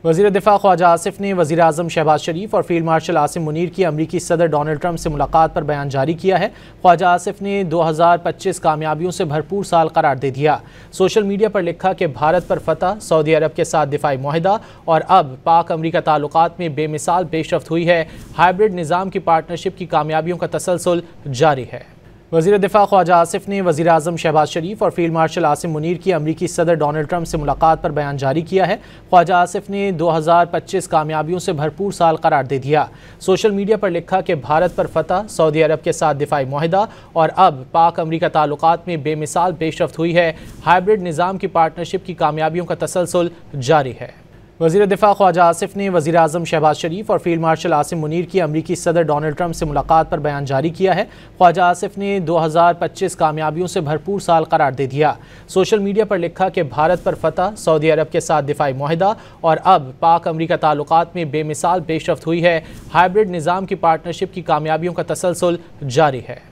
वज़ीर दिफ़ा ख्वाजा आसिफ ने वज़ीर आज़म शहबाज शरीफ और फील्ड मार्शल आसिम मुनीर की अमरीकी सदर डोनाल्ड ट्रंप से मुलाकात पर बयान जारी किया है। ख्वाजा आसिफ ने 2025 कामयाबियों से भरपूर साल करार दे दिया। सोशल मीडिया पर लिखा कि भारत पर फतह, सऊदी अरब के साथ दिफाई मुआहिदा और अब पाक अमरीका ताल्लुकात में बेमिसाल पेशरफ्त हुई है। हाइब्रिड निज़ाम की पार्टनरशिप की कामयाबियों का तसलसल जारी है। वज़ीर दिफ़ा ख्वाजा आसिफ ने वज़ीर आज़म शहबाज शरीफ और फील्ड मार्शल आसिम मुनीर की अमरीकी सदर डोनाल्ड ट्रंप से मुलाकात पर बयान जारी किया है। ख्वाजा आसिफ ने 2025 कामयाबियों से भरपूर साल करार दे दिया। सोशल मीडिया पर लिखा कि भारत पर फतह, सऊदी अरब के साथ दिफाई मुआहिदा और अब पाक अमरीका ताल्लुकात में बेमिसाल पेशरफ्त हुई है। हाइब्रिड निज़ाम की पार्टनरशिप की कामयाबियों का तसलसल जारी है। वज़ीर दिफ़ा ख्वाजा आसिफ ने वज़ीर आज़म शहबाज शरीफ और फील्ड मार्शल आसिम मुनीर की अमरीकी सदर डोनाल्ड ट्रंप से मुलाकात पर बयान जारी किया है। ख्वाजा आसिफ ने 2025 कामयाबियों से भरपूर साल करार दे दिया। सोशल मीडिया पर लिखा कि भारत पर फतह, सऊदी अरब के साथ दिफाई मुआहिदा और अब पाक अमरीका ताल्लुकात में बेमिसाल पेशरफ्त हुई है। हाइब्रिड निज़ाम की पार्टनरशिप की कामयाबियों का तसलसल जारी है।